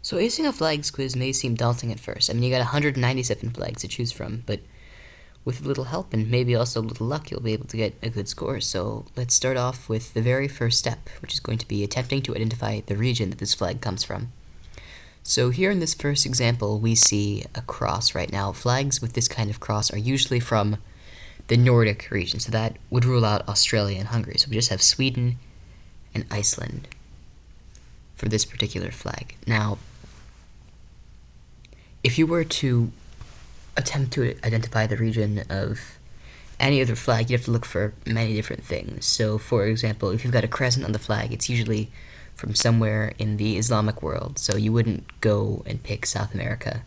So acing a flags quiz may seem daunting at first. I mean, you got 197 flags to choose from, but with a little help and maybe also a little luck, you'll be able to get a good score. So let's start off with the very first step, which is going to be attempting to identify the region that this flag comes from. So here in this first example, we see a cross right now. Flags with this kind of cross are usually from the Nordic region, so that would rule out Australia and Hungary. So we just have Sweden and Iceland for this particular flag. Now, if you were to attempt to identify the region of any other flag, you have to look for many different things. So, for example, if you've got a crescent on the flag, it's usually from somewhere in the Islamic world, so you wouldn't go and pick South America.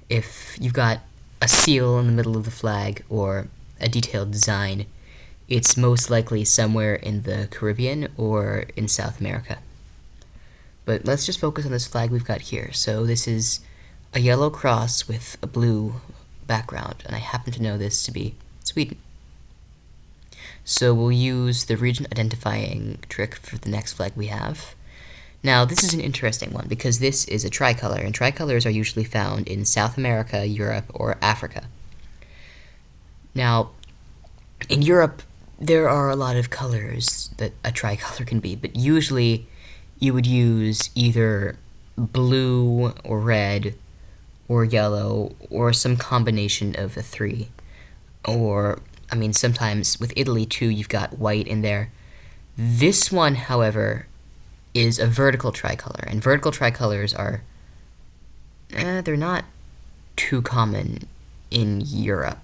If you've got a seal in the middle of the flag or a detailed design, it's most likely somewhere in the Caribbean or in South America. But let's just focus on this flag we've got here. So this is a yellow cross with a blue background, and I happen to know this to be Sweden. So we'll use the region identifying trick for the next flag we have. Now, this is an interesting one because this is a tricolor, and tricolors are usually found in South America, Europe, or Africa. Now, in Europe, there are a lot of colors that a tricolor can be, but usually you would use either blue or red or yellow or some combination of the three. Or, I mean, sometimes with Italy too, you've got white in there. This one, however, is a vertical tricolor, and vertical tricolors are, they're not too common in Europe.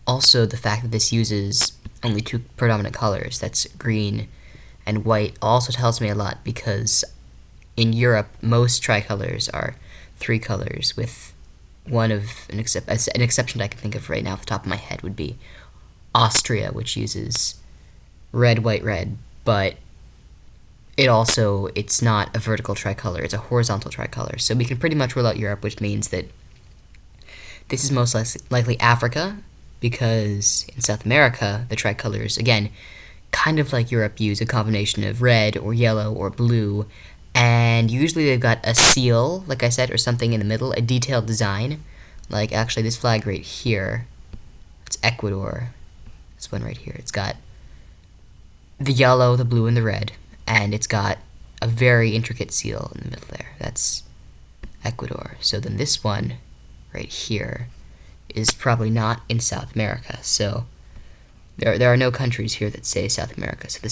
Also, the fact that this uses only two predominant colors, that's green and white, also tells me a lot because in Europe, most tricolors are three colors, with one of an exception I can think of right now off the top of my head would be Austria, which uses red, white, red, but it's not a vertical tricolor, it's a horizontal tricolor. So we can pretty much rule out Europe, which means that this is most likely Africa, because in South America, the tricolors, again, kind of like Europe, use a combination of red or yellow or blue, and usually they've got a seal, like I said, or something in the middle, a detailed design, like actually this flag right here, it's Ecuador, this one right here, it's got the yellow, the blue, and the red, and it's got a very intricate seal in the middle there, that's Ecuador. So then this one right here is probably not in South America, so there are no countries here that say South America. So for the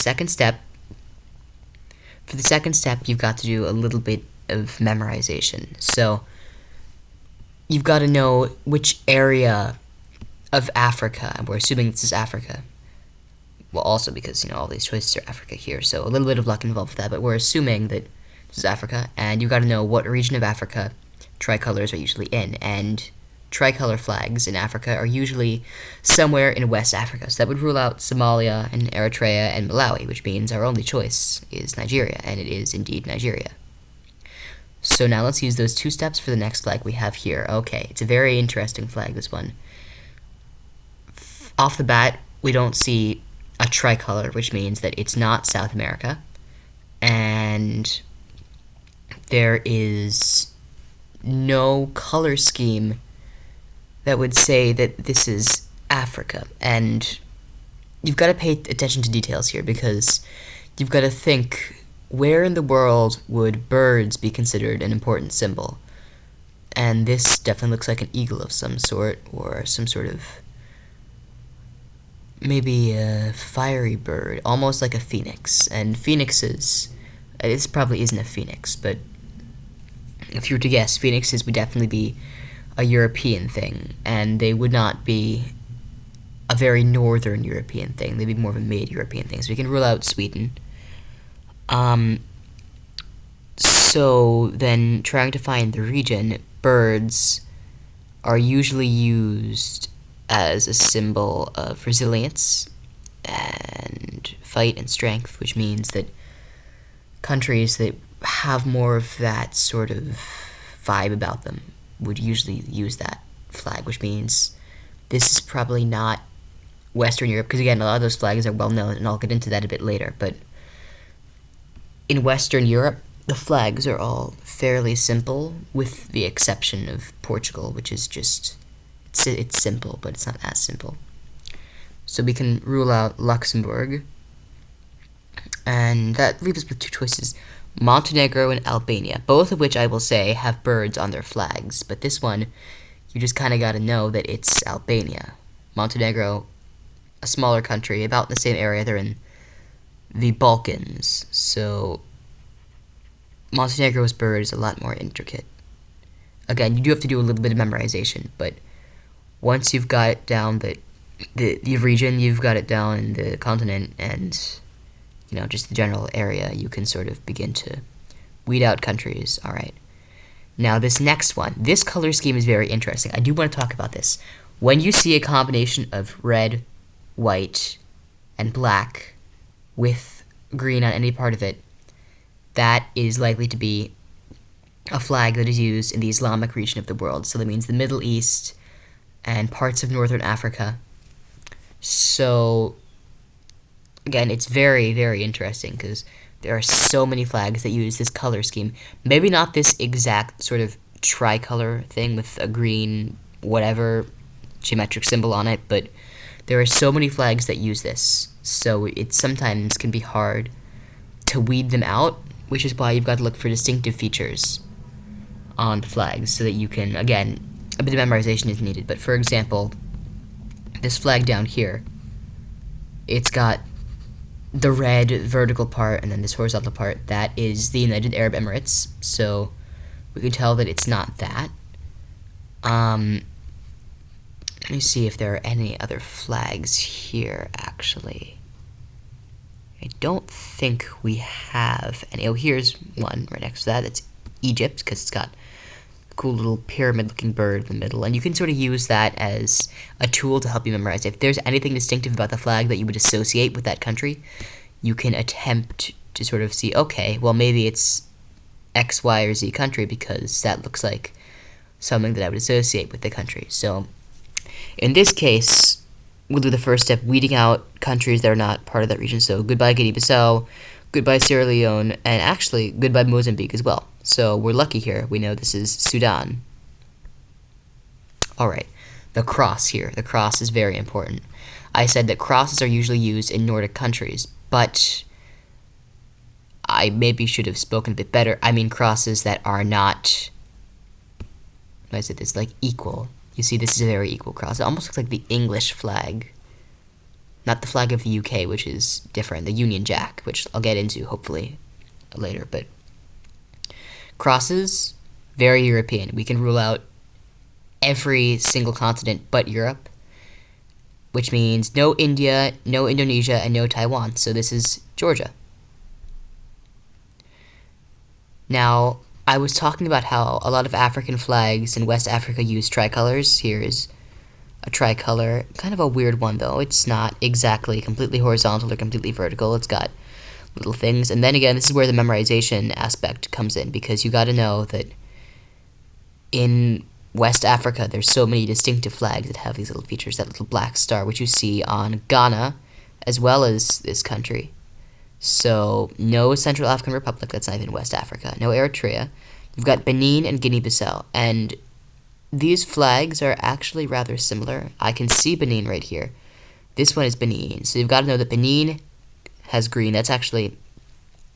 second step, you've got to do a little bit of memorization. So you've got to know which area of Africa, and we're assuming this is Africa. Well, also because, all these choices are Africa here, so a little bit of luck involved with that, but we're assuming that this is Africa, and you've got to know what region of Africa tricolors are usually in, and tricolor flags in Africa are usually somewhere in West Africa, so that would rule out Somalia and Eritrea and Malawi, which means our only choice is Nigeria, and it is indeed Nigeria. So now let's use those two steps for the next flag we have here. Okay, it's a very interesting flag, this one. Off the bat, we don't see a tricolor, which means that it's not South America, and there is no color scheme that would say that this is Africa. And you've got to pay attention to details here, because you've got to think, where in the world would birds be considered an important symbol? And this definitely looks like an eagle of some sort, or some sort of, maybe a fiery bird, almost like a phoenix. And phoenixes, this probably isn't a phoenix, but if you were to guess, phoenixes would definitely be a European thing, and they would not be a very northern European thing. They'd be more of a mid-European thing, so we can rule out Sweden. So then, trying to find the region, birds are usually used as a symbol of resilience and fight and strength, which means that countries that have more of that sort of vibe about them would usually use that flag, which means this is probably not Western Europe, because again, a lot of those flags are well known, and I'll get into that a bit later, but in Western Europe, the flags are all fairly simple, with the exception of Portugal, which is just, it's simple, but it's not as simple. So we can rule out Luxembourg, and that leaves us with two choices: Montenegro and Albania, both of which I will say have birds on their flags, but this one, you just kind of got to know that it's Albania. Montenegro, a smaller country, about in the same area, they're in the Balkans, so Montenegro's bird is a lot more intricate. Again, you do have to do a little bit of memorization, but once you've got it down the region, you've got it down in the continent, and just the general area, you can sort of begin to weed out countries. All right. Now this next one, this color scheme is very interesting. I do want to talk about this. When you see a combination of red, white, and black with green on any part of it, that is likely to be a flag that is used in the Islamic region of the world. So that means the Middle East and parts of Northern Africa. So again, it's very, very interesting because there are so many flags that use this color scheme. Maybe not this exact sort of tricolor thing with a green whatever geometric symbol on it, but there are so many flags that use this. So it sometimes can be hard to weed them out, which is why you've got to look for distinctive features on the flags so that you can, again, a bit of memorization is needed. But for example, this flag down here, it's got the red vertical part and then this horizontal part. That is the United Arab Emirates, so we can tell that it's not that. Let me see if there are any other flags here, actually. I don't think we have any. Oh, here's one right next to that. It's Egypt, because it's got a cool little pyramid-looking bird in the middle, and you can sort of use that as a tool to help you memorize. If there's anything distinctive about the flag that you would associate with that country, you can attempt to sort of see, okay, well, maybe it's X, Y, or Z country, because that looks like something that I would associate with the country. So in this case, we'll do the first step, weeding out countries that are not part of that region. So goodbye Guinea-Bissau, goodbye Sierra Leone, and actually goodbye Mozambique as well. So we're lucky here. We know this is Sudan. All right, the cross here. The cross is very important. I said that crosses are usually used in Nordic countries, but I maybe should have spoken a bit better. I mean crosses that are not, I said this, like equal. You see, this is a very equal cross. It almost looks like the English flag. Not the flag of the UK, which is different. The Union Jack, which I'll get into, hopefully, later. But crosses, very European. We can rule out every single continent but Europe, which means no India, no Indonesia, and no Taiwan. So this is Georgia. Now, I was talking about how a lot of African flags in West Africa use tricolors. Here is a tricolor, kind of a weird one though. It's not exactly completely horizontal or completely vertical. It's got little things. And then again, this is where the memorization aspect comes in, because you got to know that in West Africa, there's so many distinctive flags that have these little features. That little black star, which you see on Ghana, as well as this country. So, no Central African Republic, that's not even West Africa. No Eritrea. You've got Benin and Guinea-Bissau. And these flags are actually rather similar. I can see Benin right here. This one is Benin. So you've got to know that Benin has green. It's actually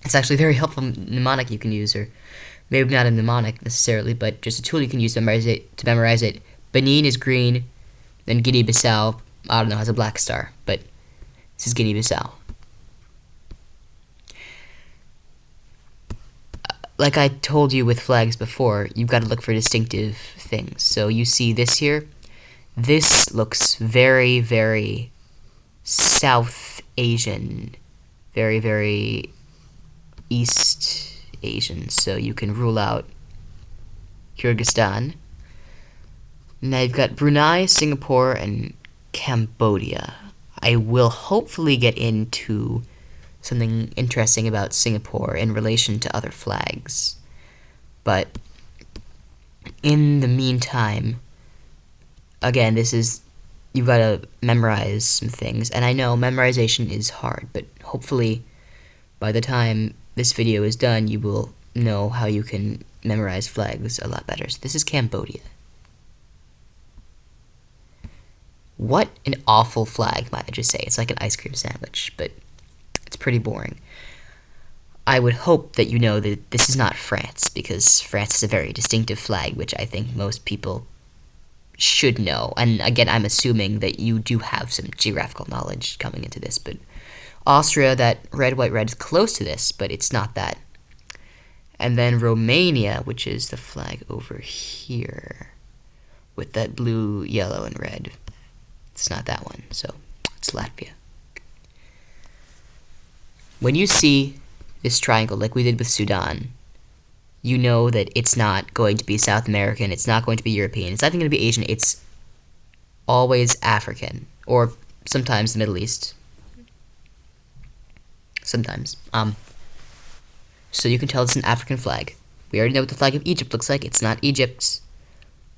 a very helpful mnemonic you can use, or maybe not a mnemonic necessarily, but just a tool you can use to memorize it. Benin is green, then Guinea-Bissau, I don't know, has a black star, but this is Guinea-Bissau. Like I told you with flags before, you've got to look for distinctive things. So you see this here. This looks very, very South Asian. Very, very East Asian. So you can rule out Kyrgyzstan. Now you've got Brunei, Singapore, and Cambodia. I will hopefully get into something interesting about Singapore in relation to other flags. But in the meantime, again, you've got to memorize some things. And I know memorization is hard, but hopefully by the time this video is done, you will know how you can memorize flags a lot better. So this is Cambodia. What an awful flag, might I just say. It's like an ice cream sandwich, but it's pretty boring. I would hope that you know that this is not France, because France is a very distinctive flag, which I think most people should know. And again, I'm assuming that you do have some geographical knowledge coming into this, but Austria, that red, white, red is close to this, but it's not that. And then Romania, which is the flag over here, with that blue, yellow, and red. It's not that one, so it's Latvia. When you see this triangle, like we did with Sudan, you know that it's not going to be South American, it's not going to be European, it's not even going to be Asian, it's always African, or sometimes the Middle East. Sometimes. So you can tell it's an African flag. We already know what the flag of Egypt looks like. It's not Egypt,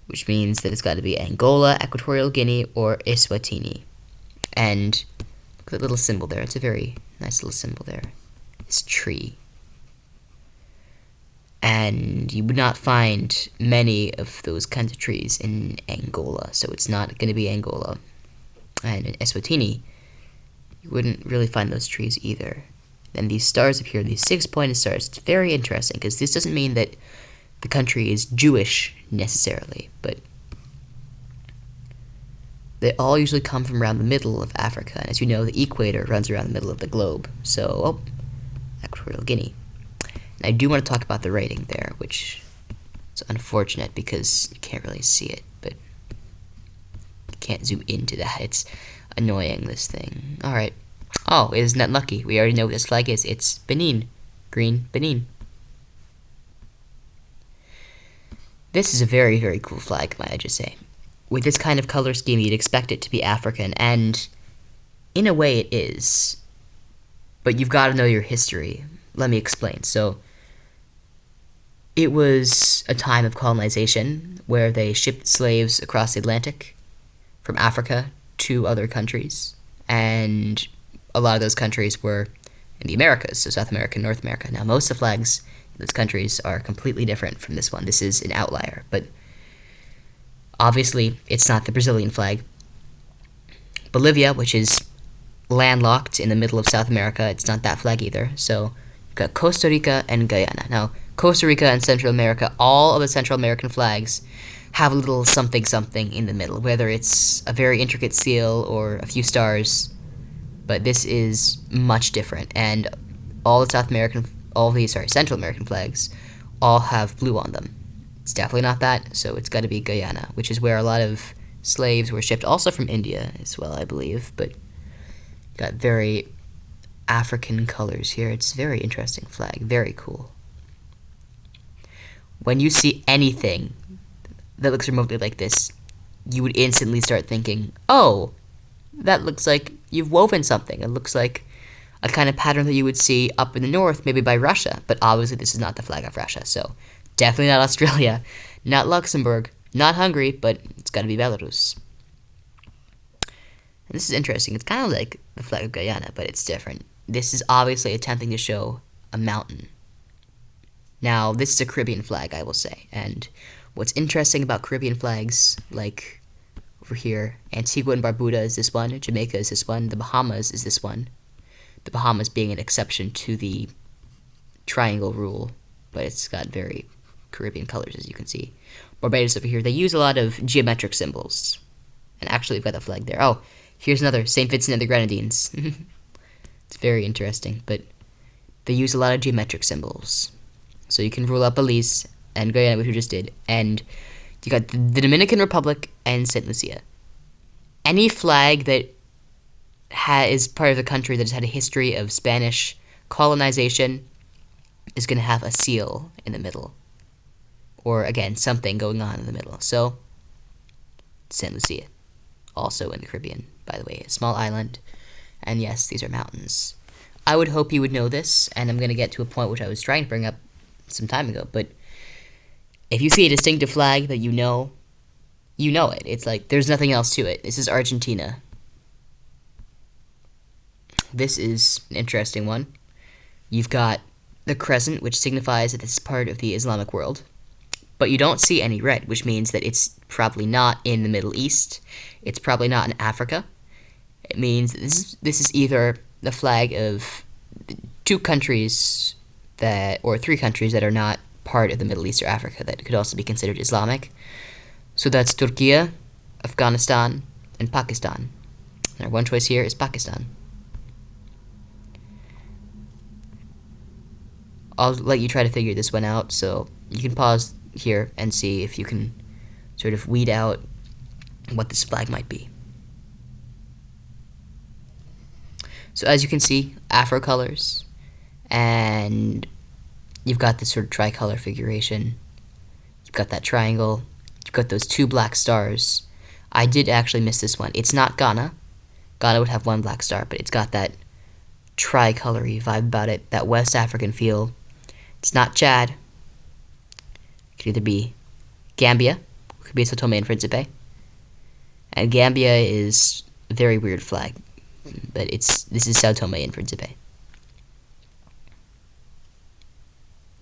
which means that it's got to be Angola, Equatorial Guinea, or Eswatini. And look at that little symbol there. It's a very nice little symbol there. This tree. And you would not find many of those kinds of trees in Angola, so it's not going to be Angola. And in Eswatini, you wouldn't really find those trees either. And these stars up here, these 6-pointed stars, it's very interesting, because this doesn't mean that the country is Jewish, necessarily, but they all usually come from around the middle of Africa, and as you know, the equator runs around the middle of the globe, so, Equatorial Guinea. And I do want to talk about the writing there, which is unfortunate, because you can't really see it, but you can't zoom into that. It's annoying, this thing. Alright. Oh, isn't that lucky? We already know what this flag is. It's Benin. Green Benin. This is a very, very cool flag, might I just say. With this kind of color scheme, you'd expect it to be African, and in a way it is. But you've got to know your history. Let me explain. So, it was a time of colonization where they shipped slaves across the Atlantic from Africa to other countries, and a lot of those countries were in the Americas, so South America, North America. Now, most of the flags in those countries are completely different from this one. This is an outlier, but obviously, it's not the Brazilian flag. Bolivia, which is landlocked in the middle of South America, it's not that flag either. So, you've got Costa Rica and Guyana. Now, Costa Rica and Central America, all of the Central American flags have a little something something in the middle, whether it's a very intricate seal or a few stars. But this is much different, and all the Central American flags all have blue on them. It's definitely not that, so it's got to be Guyana, which is where a lot of slaves were shipped, also from India as well, I believe, but got very African colors here. It's a very interesting flag, very cool. When you see anything that looks remotely like this, you would instantly start thinking, oh, that looks like you've woven something. It looks like a kind of pattern that you would see up in the north, maybe by Russia. But obviously this is not the flag of Russia, so definitely not Australia, not Luxembourg, not Hungary, but it's got to be Belarus. And this is interesting. It's kind of like the flag of Guyana, but it's different. This is obviously attempting to show a mountain. Now, this is a Caribbean flag, I will say. And what's interesting about Caribbean flags, like over here, Antigua and Barbuda is this one, Jamaica is this one, the Bahamas is this one. The Bahamas being an exception to the triangle rule, but it's got very Caribbean colors, as you can see. Barbados over here, they use a lot of geometric symbols. And actually, we've got the flag there. Oh, here's another, St. Vincent and the Grenadines. It's very interesting, but they use a lot of geometric symbols. So you can rule out Belize and Guyana, which we just did, and you got the Dominican Republic and St. Lucia. Any flag that is part of a country that has had a history of Spanish colonization is going to have a seal in the middle. Or, again, something going on in the middle. So, St. Lucia. Also in the Caribbean, by the way. A small island. And yes, these are mountains. I would hope you would know this, and I'm going to get to a point which I was trying to bring up some time ago, but if you see a distinctive flag that you know it. It's like, there's nothing else to it. This is Argentina. This is an interesting one. You've got the crescent, which signifies that this is part of the Islamic world. But you don't see any red, which means that it's probably not in the Middle East. It's probably not in Africa. It means this is either the flag of two countries or three countries that are not part of the Middle East or Africa that could also be considered Islamic. So that's Turkey, Afghanistan, and Pakistan. And our one choice here is Pakistan. I'll let you try to figure this one out, so you can pause here and see if you can sort of weed out what this flag might be. So as you can see, Afro colors, and you've got this sort of tricolor figuration. You've got that triangle. You've got those two black stars. I did actually miss this one. It's not Ghana. Ghana would have one black star, but it's got that tricolory vibe about it, that West African feel. It's not Chad. It could either be Gambia, it could be Sao Tome and Principe. And Gambia is a very weird flag, but this is Sao Tome and Principe.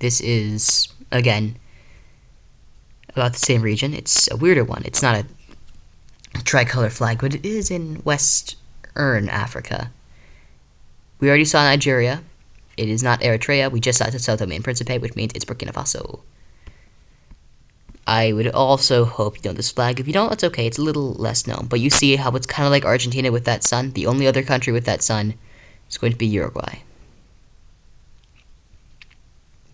This is, again, about the same region. It's a weirder one. It's not a tricolor flag, but it is in Western Africa. We already saw Nigeria. It is not Eritrea. We just saw Sao Tome and Principe, which means it's Burkina Faso. I would also hope you know this flag. If you don't, that's okay. It's a little less known. But you see how it's kind of like Argentina with that sun. The only other country with that sun is going to be Uruguay.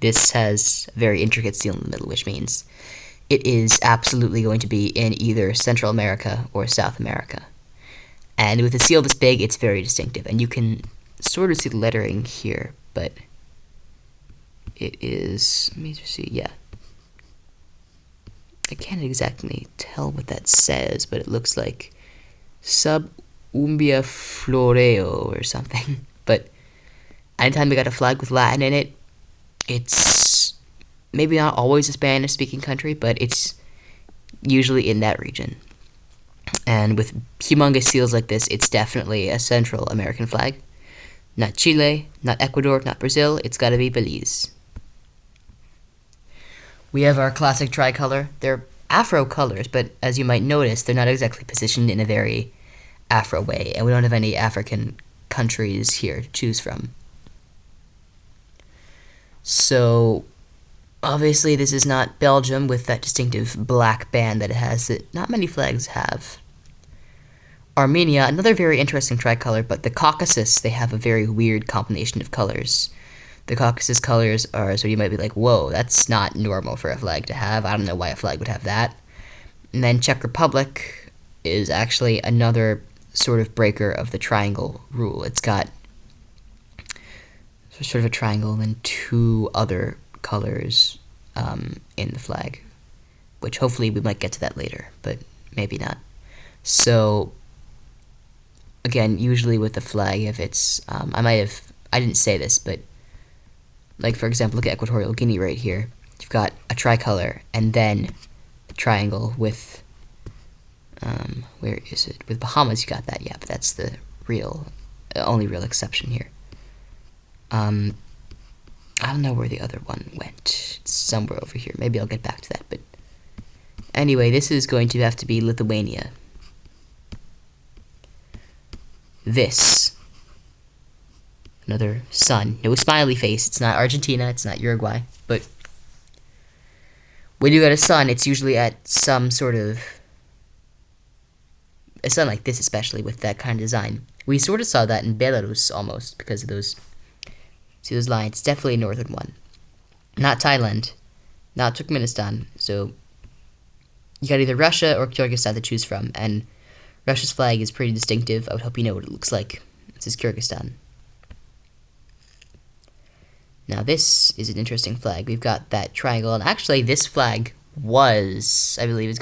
This has a very intricate seal in the middle, which means it is absolutely going to be in either Central America or South America. And with a seal this big, it's very distinctive. And you can sort of see the lettering here, but it is, let me just see, yeah. I can't exactly tell what that says, but it looks like Sub Umbia Floreo or something. But anytime we got a flag with Latin in it, it's maybe not always a Spanish-speaking country, but it's usually in that region. And with humongous seals like this, it's definitely a Central American flag. Not Chile, not Ecuador, not Brazil. It's got to be Belize. We have our classic tricolor. They're Afro colors, but as you might notice, they're not exactly positioned in a very Afro way, and we don't have any African countries here to choose from. So, obviously this is not Belgium with that distinctive black band that it has that not many flags have. Armenia, another very interesting tricolor, but the Caucasus, they have a very weird combination of colors. The Caucasus colors are, so you might be like, whoa, that's not normal for a flag to have. I don't know why a flag would have that. And then Czech Republic is actually another sort of breaker of the triangle rule. It's got sort of a triangle and then two other colors in the flag, which hopefully we might get to that later, but maybe not. So, again, usually with the flag, if it's, I didn't say this, but like, for example, look at Equatorial Guinea right here. You've got a tricolor and then a triangle with, where is it? With Bahamas, you got that, yeah, but that's the only real exception here. I don't know where the other one went. It's somewhere over here. Maybe I'll get back to that, but anyway, this is going to have to be Lithuania. This. Another sun. No smiley face. It's not Argentina. It's not Uruguay. But when you got a sun, it's usually at some sort of a sun like this, especially with that kind of design. We sort of saw that in Belarus almost because of those. See those lines? It's definitely a northern one. Not Thailand. Not Turkmenistan. So you got either Russia or Kyrgyzstan to choose from, and Russia's flag is pretty distinctive. I would hope you know what it looks like. This is Kyrgyzstan. Now this is an interesting flag. We've got that triangle, and actually this flag was, I believe,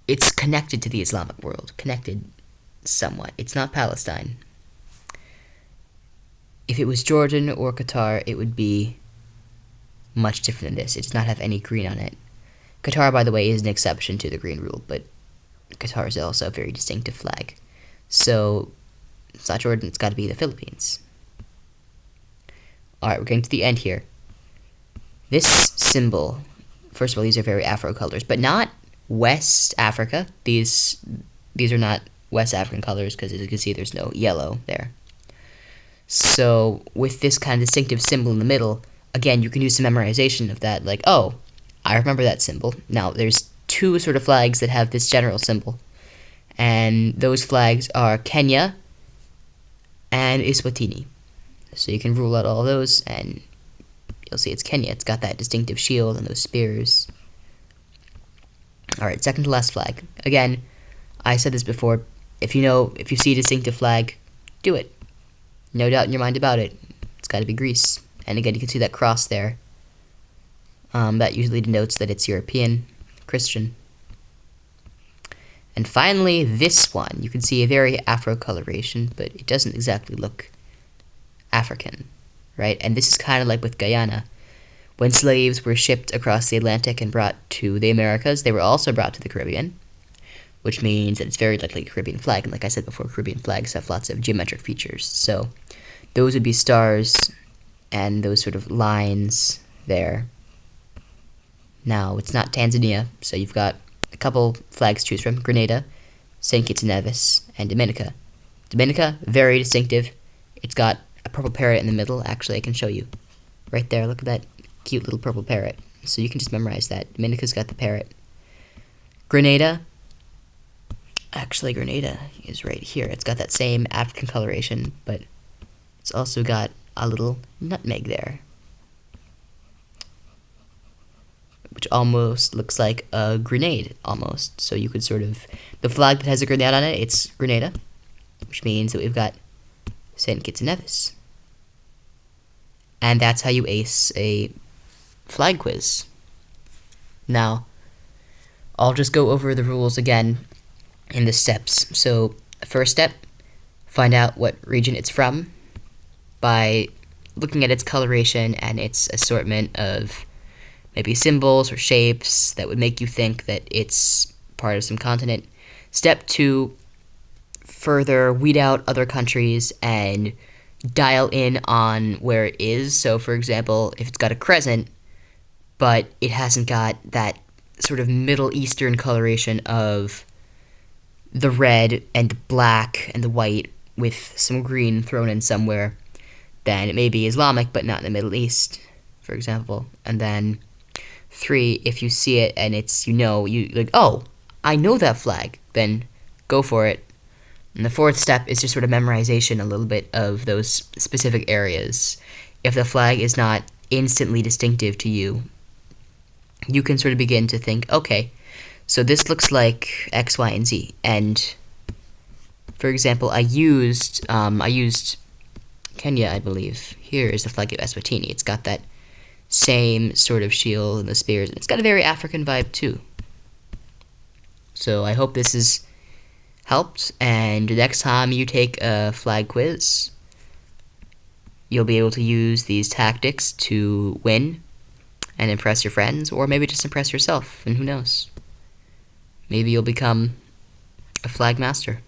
it's connected to the Islamic world. Connected somewhat. It's not Palestine. If it was Jordan or Qatar, it would be much different than this. It does not have any green on it. Qatar, by the way, is an exception to the green rule, but Qatar is also a very distinctive flag. So, it's not Jordan, it's got to be the Philippines. Alright, we're getting to the end here. This symbol, first of all, these are very Afro colors, but not West Africa. These are not West African colors because, as you can see, there's no yellow there. So with this kind of distinctive symbol in the middle, again, you can do some memorization of that, like, oh, I remember that symbol. Now, there's two sort of flags that have this general symbol, and those flags are Kenya and Eswatini. So you can rule out all those, and you'll see it's Kenya. It's got that distinctive shield and those spears. Alright, second to last flag. Again, I said this before, if you see a distinctive flag, do it. No doubt in your mind about it. It's got to be Greece. And again, you can see that cross there. That usually denotes that it's European, Christian. And finally, this one. You can see a very Afro coloration, but it doesn't exactly look African, right? And this is kind of like with Guyana. When slaves were shipped across the Atlantic and brought to the Americas, they were also brought to the Caribbean, which means that it's very likely a Caribbean flag. And like I said before, Caribbean flags have lots of geometric features. So those would be stars and those sort of lines there. Now, it's not Tanzania, so you've got a couple flags to choose from: Grenada, St. Kitts and Nevis, and Dominica. Dominica, very distinctive. It's got a purple parrot in the middle. Actually, I can show you. Right there, look at that cute little purple parrot. So you can just memorize that. Dominica's got the parrot. Grenada, actually Grenada is right here. It's got that same African coloration, but it's also got a little nutmeg there, which almost looks like a grenade, almost. So you could sort of, the flag that has a grenade on it, it's Grenada, which means that we've got St. Kitts and Nevis. And that's how you ace a flag quiz. Now, I'll just go over the rules again in the steps. So, first step, find out what region it's from by looking at its coloration and its assortment of maybe symbols or shapes that would make you think that it's part of some continent. Step 2, further weed out other countries and dial in on where it is. So, for example, if it's got a crescent, but it hasn't got that sort of Middle Eastern coloration of the red and the black and the white with some green thrown in somewhere, then it may be Islamic, but not in the Middle East, for example. And then 3, if you see it and it's, you like, oh, I know that flag, then go for it. And the 4th step is just sort of memorization a little bit of those specific areas. If the flag is not instantly distinctive to you, you can sort of begin to think, okay, so this looks like X, Y, and Z. And, for example, I used Kenya, I believe. Here is the flag of Eswatini. It's got that same sort of shield and the spears. It's got a very African vibe, too. So I hope this has helped, and next time you take a flag quiz, you'll be able to use these tactics to win and impress your friends, or maybe just impress yourself, and who knows? Maybe you'll become a flag master.